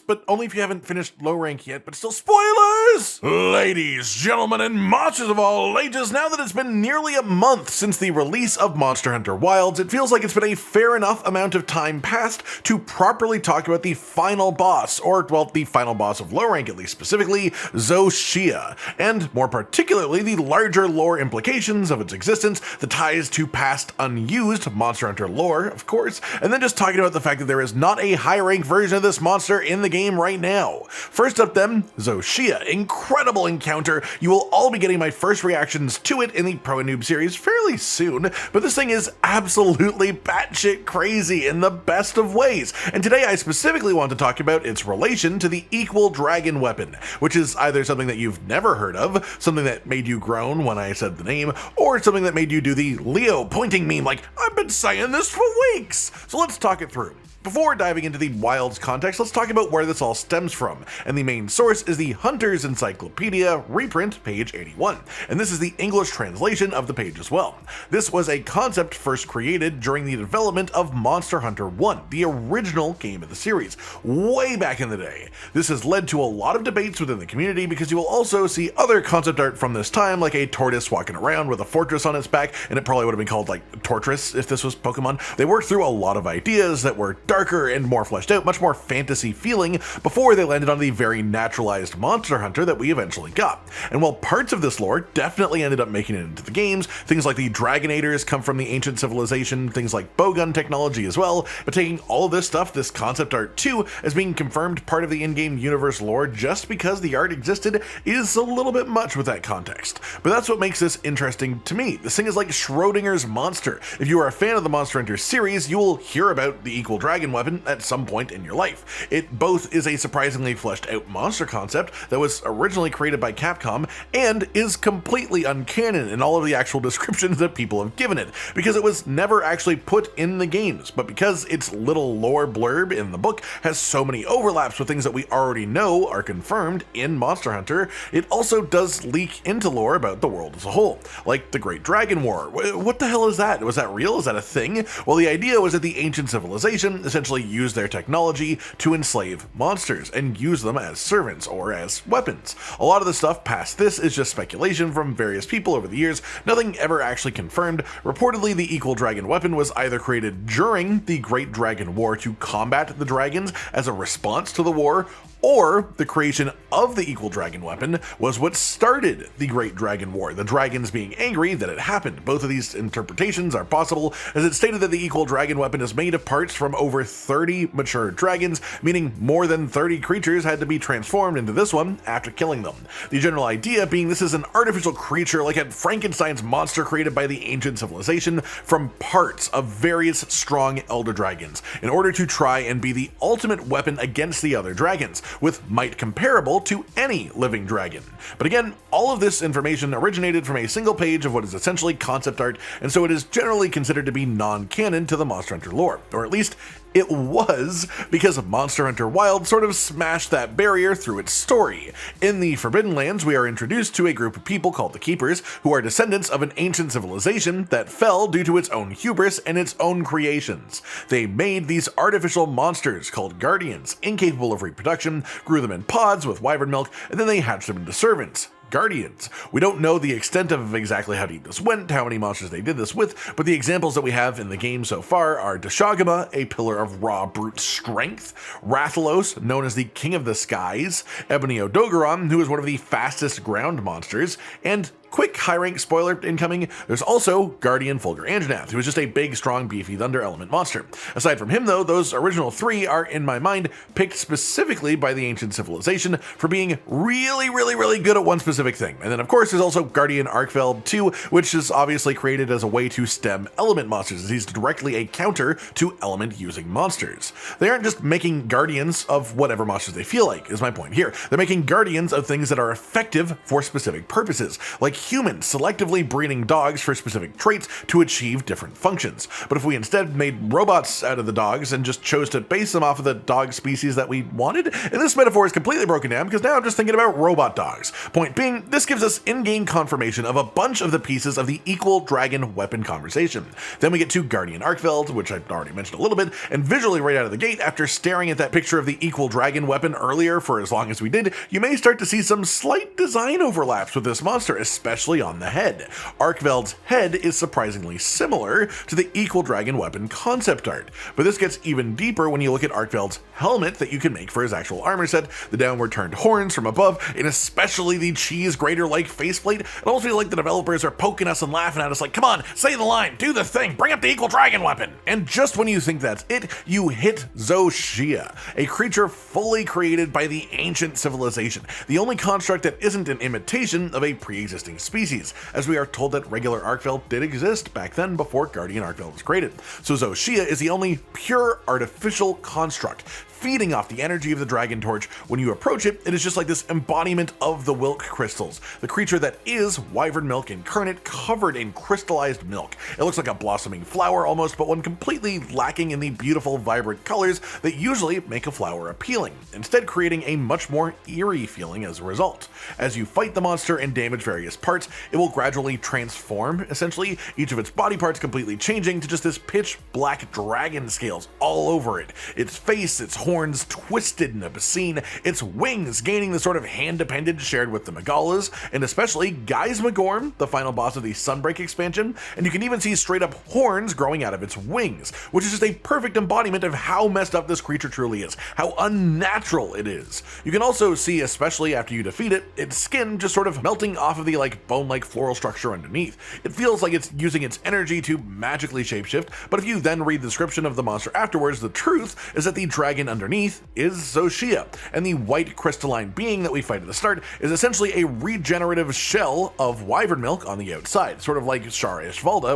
but only if you haven't finished low rank yet, but still spoilers! Ladies, gentlemen, and monsters of all ages, now that it's been nearly a month since the release of Monster Hunter Wilds, it feels like it's been a fair enough amount of time passed to properly talk about the final boss, or, well, the final boss of low rank at least, specifically Zoh Shia, and more particularly the larger lore implications of its existence, the ties to past unused Monster Hunter lore, of course, and then just talking about the fact that there is not a high rank version of this monster in the game right now. First up then, Zoh Shia, incredible encounter. You will all be getting my first reactions to it in the Pro and Noob series fairly soon, but this thing is absolutely batshit crazy in the best of ways, and today I specifically want to talk about its relation to the equal dragon weapon, which is either something that you've never heard of, something that made you groan when I said the name, or something that made you do the Leo pointing meme like, I've been saying this for weeks! So let's talk it through. Before diving into the Wilds context, let's talk about where this all stems from, and the main source is the Hunter's Encyclopedia reprint, page 81, and this is the English translation of the page as well. This was a concept first created during the development of Monster Hunter 1, the original game of the series, way back in the day. This has led to a lot of debates within the community because you will also see other concept art from this time, like a tortoise walking around with a fortress on its back, and it probably would have been called like Tortoise if this was Pokemon. They worked through a lot of ideas that were darker and more fleshed out, much more fantasy feeling before they landed on the very naturalized Monster Hunter that we eventually got. And while parts of this lore definitely ended up making it into the games, things like the Dragonators come from the ancient civilization, things like bowgun technology as well, but taking all of this stuff, this concept art too, as being confirmed part of the in-game universe lore just because the art existed is a little bit much with that context. But that's what makes this interesting to me. This thing is like Schrodinger's monster. If you are a fan of the Monster Hunter series, you will hear about the equal dragon weapon at some point in your life. It both is a surprisingly fleshed out monster concept that was originally created by Capcom and is completely uncanon in all of the actual descriptions that people have given it, because it was never actually put in the games, but because its little lore blurb in the book has so many overlaps with things that we already know are confirmed in Monster Hunter, it also does leak into lore about the world as a whole, like the Great Dragon War. What the hell is that? Was that real? Is that a thing? Well, the idea was that the ancient civilization essentially use their technology to enslave monsters and use them as servants or as weapons. A lot of the stuff past this is just speculation from various people over the years, nothing ever actually confirmed. Reportedly, the equal dragon weapon was either created during the Great Dragon War to combat the dragons as a response to the war, or the creation of the equal dragon weapon was what started the Great Dragon War, the dragons being angry that it happened. Both of these interpretations are possible, as it stated that the equal dragon weapon is made of parts from over 30 mature dragons, meaning more than 30 creatures had to be transformed into this one after killing them. The general idea being this is an artificial creature like a Frankenstein's monster created by the ancient civilization from parts of various strong elder dragons, in order to try and be the ultimate weapon against the other dragons, with might comparable to any living dragon. But again, all of this information originated from a single page of what is essentially concept art, and so it is generally considered to be non-canon to the Monster Hunter lore, or at least it was, because Monster Hunter Wild sort of smashed that barrier through its story. In the Forbidden Lands, we are introduced to a group of people called the Keepers, who are descendants of an ancient civilization that fell due to its own hubris and its own creations. They made these artificial monsters called guardians, incapable of reproduction, grew them in pods with wyvern milk, and then they hatched them into servants. Guardians. We don't know the extent of exactly how deep this went, how many monsters they did this with, but the examples that we have in the game so far are Dashagama, a pillar of raw brute strength, Rathalos, known as the King of the Skies, Ebony Odogaron, who is one of the fastest ground monsters, and quick high rank spoiler incoming, there's also Guardian Fulgur Anjanath, who is just a big, strong, beefy thunder element monster. Aside from him though, those original three are, in my mind, picked specifically by the ancient civilization for being really good at one specific thing. And then of course there's also Guardian Arkveld 2, which is obviously created as a way to stem element monsters, as he's directly a counter to element using monsters. They aren't just making guardians of whatever monsters they feel like, is my point here. They're making guardians of things that are effective for specific purposes, like humans selectively breeding dogs for specific traits to achieve different functions. But if we instead made robots out of the dogs and just chose to base them off of the dog species that we wanted, and this metaphor is completely broken down because now I'm just thinking about robot dogs. Point being, this gives us in-game confirmation of a bunch of the pieces of the equal dragon weapon conversation. Then we get to Guardian Arkveld, which I've already mentioned a little bit, and visually right out of the gate, after staring at that picture of the equal dragon weapon earlier for as long as we did, you may start to see some slight design overlaps with this monster, especially on the head. Arkveld's head is surprisingly similar to the equal dragon weapon concept art, but this gets even deeper when you look at Arkveld's helmet that you can make for his actual armor set, the downward turned horns from above, and especially the cheese grater-like faceplate. It almost feels like the developers are poking us and laughing at us like, come on, say the line, do the thing, bring up the equal dragon weapon. And just when you think that's it, you hit Zoh Shia, a creature fully created by the ancient civilization, the only construct that isn't an imitation of a pre-existing species, as we are told that regular Arkveld did exist back then before Guardian Arkveld was created. So Zoh Shia is the only pure artificial construct, feeding off the energy of the dragon torch. When you approach it, it is just like this embodiment of the Wilk crystals, the creature that is wyvern milk incarnate covered in crystallized milk. It looks like a blossoming flower almost, but one completely lacking in the beautiful vibrant colors that usually make a flower appealing, instead creating a much more eerie feeling as a result. As you fight the monster and damage various parts, it will gradually transform, essentially, each of its body parts completely changing to just this pitch black dragon scales all over it. Its face, its horns twisted in a basin, its wings gaining the sort of hand appendage shared with the magalas, and especially Magorm, the final boss of the Sunbreak expansion, and you can even see straight up horns growing out of its wings, which is just a perfect embodiment of how messed up this creature truly is, how unnatural it is. You can also see, especially after you defeat it, its skin just sort of melting off of the bone-like floral structure underneath. It feels like it's using its energy to magically shapeshift, but if you then read the description of the monster afterwards, the truth is that the dragon underneath is Zoh Shia, and the white crystalline being that we fight at the start is essentially a regenerative shell of wyvern milk on the outside, sort of like Shara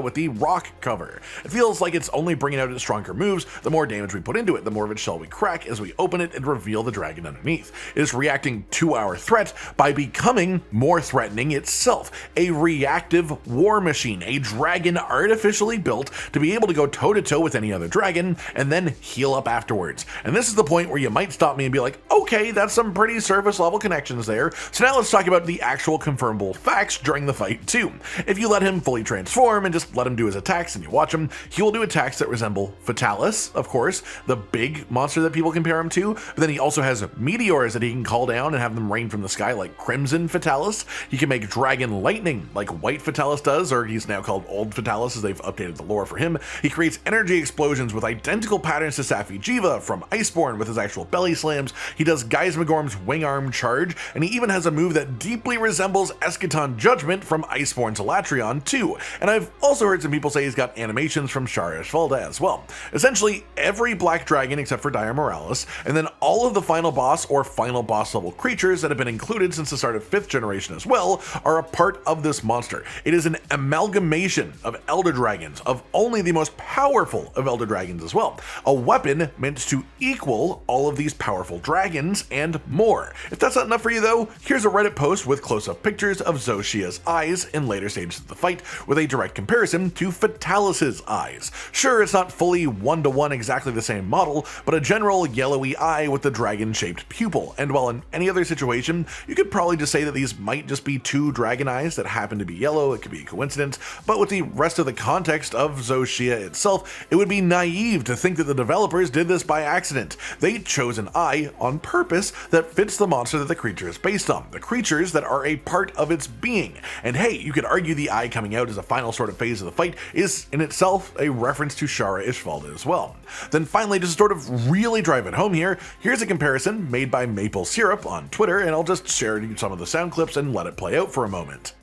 with the rock cover. It feels like it's only bringing out its stronger moves. The more damage we put into it, the more of its shell we crack as we open it and reveal the dragon underneath. It is reacting to our threat by becoming more threatening itself, a reactive war machine, a dragon artificially built to be able to go toe-to-toe with any other dragon and then heal up afterwards. And this is the point where you might stop me and be like, okay, that's some pretty surface level connections there. So now let's talk about the actual confirmable facts during the fight too. If you let him fully transform and just let him do his attacks and you watch him, he will do attacks that resemble fatalis, of course, the big monster that people compare him to, but then he also has meteors that he can call down and have them rain from the sky like crimson fatalis. He can make dragon lightning like white fatalis does, or he's now called old fatalis as they've updated the lore for him. He creates energy explosions with identical patterns to safi'jiiva from Iceborne with his actual belly slams. He does Magorm's wing arm charge, and he even has a move that deeply resembles Eschaton Judgment from Iceborne's Elatrion too. And I've also heard some people say he's got animations from Shara as well. Essentially every black dragon except for Dire Moralis, and then all of the final boss or final boss level creatures that have been included since the start of 5th generation as well are a part of this monster. It is an amalgamation of elder dragons, of only the most powerful of elder dragons as well. A weapon meant to equal all of these powerful dragons and more. If that's not enough for you though, here's a Reddit post with close-up pictures of Zoh Shia's eyes in later stages of the fight with a direct comparison to Fatalis's eyes. Sure, it's not fully one-to-one exactly the same model, but a general yellowy eye with the dragon-shaped pupil, and while in any other situation, you could probably just say that these might just be two dragon eyes that happen to be yellow. It could be a coincidence, but with the rest of the context of Zoh Shia itself, it would be naive to think that the developers did this by accident. They chose an eye on purpose that fits the monster that the creature is based on, the creatures that are a part of its being. And hey, you could argue the eye coming out as a final sort of phase of the fight is in itself a reference to Shara as well. Then finally, just to sort of really drive it home here, here's a comparison made by Maple Syrup on Twitter, and I'll just share you some of the sound clips and let it play out for a moment.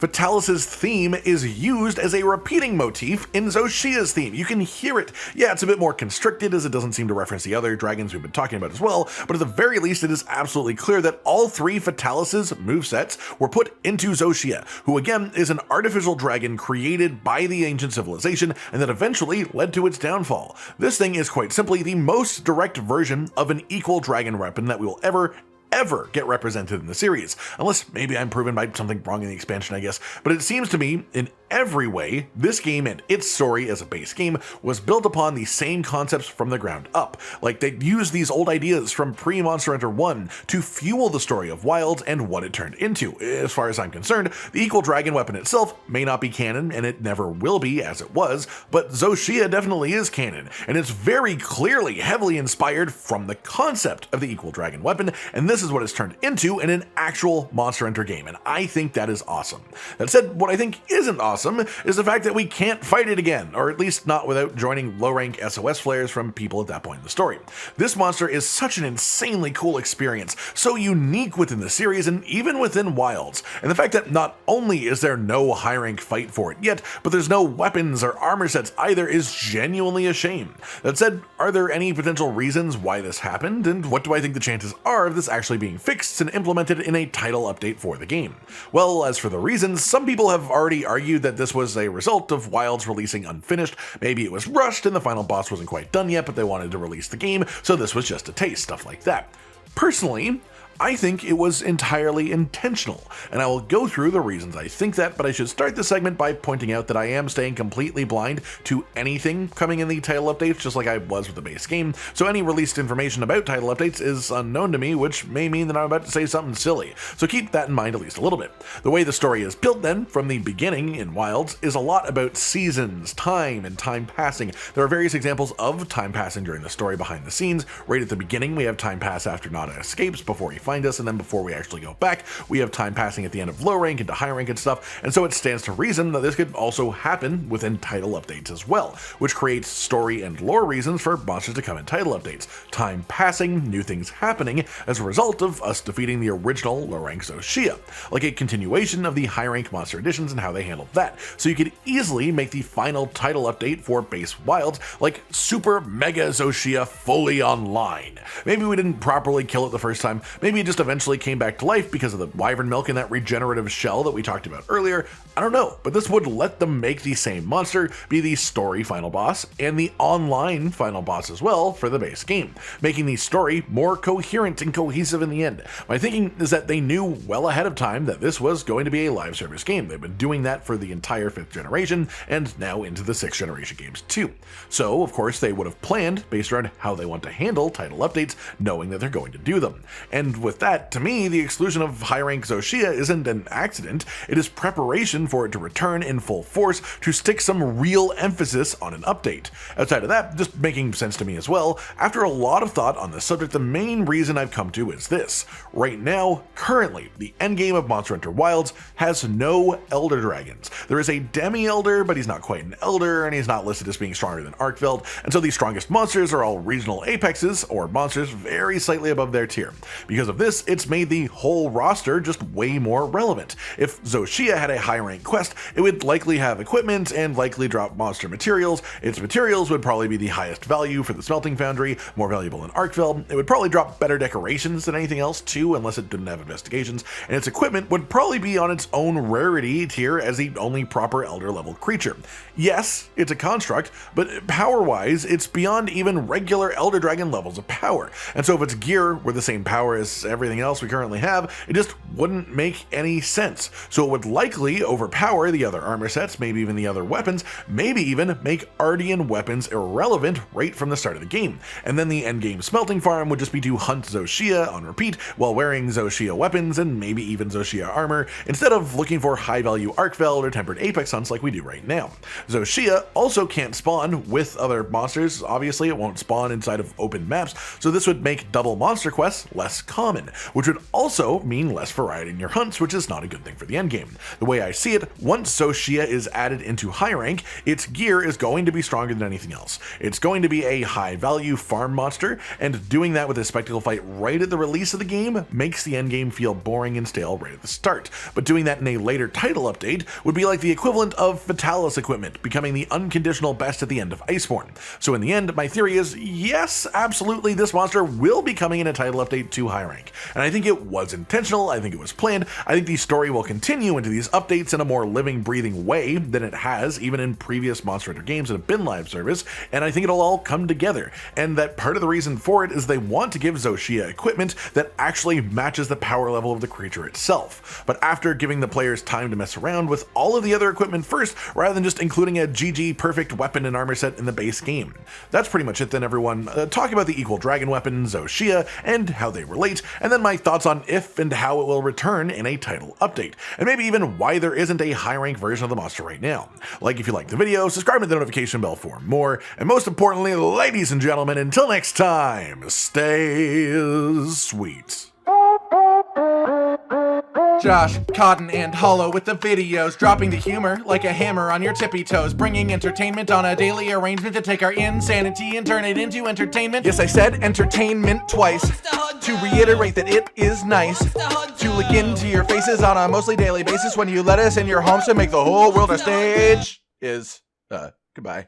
Fatalis' theme is used as a repeating motif in Zoh Shia's theme. You can hear it. Yeah, it's a bit more constricted as it doesn't seem to reference the other dragons we've been talking about as well, but at the very least it is absolutely clear that all three Fatalis' movesets were put into Zoh Shia, who again is an artificial dragon created by the ancient civilization and that eventually led to its downfall. This thing is quite simply the most direct version of an equal dragon weapon that we will ever get represented in the series, unless maybe I'm proven by something wrong in the expansion, I guess. But it seems to me, in every way, this game and its story as a base game was built upon the same concepts from the ground up. Like, they used these old ideas from pre-Monster Hunter 1 to fuel the story of Wilds and what it turned into. As far as I'm concerned, the equal dragon weapon itself may not be canon, and it never will be as it was, but Zoh Shia definitely is canon, and it's very clearly heavily inspired from the concept of the equal dragon weapon, and this is what it's turned into in an actual Monster Hunter game, and I think that is awesome. That said, what I think isn't awesome is the fact that we can't fight it again, or at least not without joining low-rank SOS flares from people at that point in the story. This monster is such an insanely cool experience, so unique within the series and even within Wilds, and the fact that not only is there no high-rank fight for it yet, but there's no weapons or armor sets either is genuinely a shame. That said, are there any potential reasons why this happened, and what do I think the chances are of this actually being fixed and implemented in a title update for the game? Well, as for the reasons, some people have already argued that this was a result of Wilds releasing unfinished. Maybe it was rushed and the final boss wasn't quite done yet, but they wanted to release the game, so this was just a taste, stuff like that. Personally, I think it was entirely intentional, and I will go through the reasons I think that, but I should start this segment by pointing out that I am staying completely blind to anything coming in the title updates, just like I was with the base game, so any released information about title updates is unknown to me, which may mean that I'm about to say something silly, so keep that in mind at least a little bit. The way the story is built then, from the beginning in Wilds, is a lot about seasons, time, and time passing. There are various examples of time passing during the story behind the scenes. Right at the beginning, we have time pass after Nada escapes before he find us, and then before we actually go back, we have time passing at the end of low rank into high rank and stuff, and so it stands to reason that this could also happen within title updates as well, which creates story and lore reasons for monsters to come in title updates. Time passing, new things happening as a result of us defeating the original low rank Zoh Shia, like a continuation of the high rank monster editions and how they handled that, so you could easily make the final title update for base Wilds like Super Mega Zoh Shia fully online. Maybe we didn't properly kill it the first time, maybe it just eventually came back to life because of the wyvern milk and that regenerative shell that we talked about earlier. I don't know, but this would let them make the same monster be the story final boss and the online final boss as well for the base game, making the story more coherent and cohesive in the end. My thinking is that they knew well ahead of time that this was going to be a live service game. They've been doing that for the entire 5th generation and now into the 6th generation games too. So of course they would have planned based around how they want to handle title updates, knowing that they're going to do them. And with that, to me, the exclusion of high-rank Zoh Shia isn't an accident, it is preparation for it to return in full force to stick some real emphasis on an update. Outside of that, just making sense to me as well, after a lot of thought on this subject, the main reason I've come to is this. Right now, currently, the endgame of Monster Hunter Wilds has no elder dragons. There is a demi-elder, but he's not quite an elder, and he's not listed as being stronger than arkveld, and so the strongest monsters are all regional apexes, or monsters very slightly above their tier. Because of this, it's made the whole roster just way more relevant. If Zoh Shia had a high rank quest, it would likely have equipment and likely drop monster materials. Its materials would probably be the highest value for the smelting foundry, more valuable than arkveld. It would probably drop better decorations than anything else too, unless it didn't have investigations, and its equipment would probably be on its own rarity tier as the only proper elder level creature. Yes, it's a construct, but power-wise, it's beyond even regular elder dragon levels of power, and so if its gear were the same power as everything else we currently have, it just wouldn't make any sense. So it would likely overpower the other armor sets, maybe even the other weapons, maybe even make Artian weapons irrelevant right from the start of the game. And then the endgame smelting farm would just be to hunt Zoh Shia on repeat while wearing Zoh Shia weapons and maybe even Zoh Shia armor, instead of looking for high value arkveld or tempered apex hunts like we do right now. Zoh Shia also can't spawn with other monsters, obviously it won't spawn inside of open maps, so this would make double monster quests less common. common, which would also mean less variety in your hunts, which is not a good thing for the endgame. The way I see it, once Zoh Shia is added into high rank, its gear is going to be stronger than anything else. It's going to be a high value farm monster, and doing that with a spectacle fight right at the release of the game makes the endgame feel boring and stale right at the start. But doing that in a later title update would be like the equivalent of fatalis equipment becoming the unconditional best at the end of Iceborne. So in the end, my theory is yes, absolutely, this monster will be coming in a title update to high rank. And I think it was intentional, I think it was planned, I think the story will continue into these updates in a more living, breathing way than it has even in previous Monster Hunter games that have been live service, and I think it'll all come together. And that part of the reason for it is they want to give Zoh Shia equipment that actually matches the power level of the creature itself, but after giving the players time to mess around with all of the other equipment first, rather than just including a GG perfect weapon and armor set in the base game. That's pretty much it then, everyone. Talk about the equal dragon weapon, Zoh Shia, and how they relate, and then my thoughts on if and how it will return in a title update, and maybe even why there isn't a high rank version of the monster right now. Like if you like the video, subscribe to the notification bell for more, and most importantly, ladies and gentlemen, until next time, stay sweet. Josh, Cotton, and Hollow with the videos, dropping the humor like a hammer on your tippy toes, bringing entertainment on a daily arrangement to take our insanity and turn it into entertainment. Yes, I said entertainment twice, to reiterate that it is nice to look into your faces on a mostly daily basis when you let us in your homes to make the whole world a stage. Goodbye.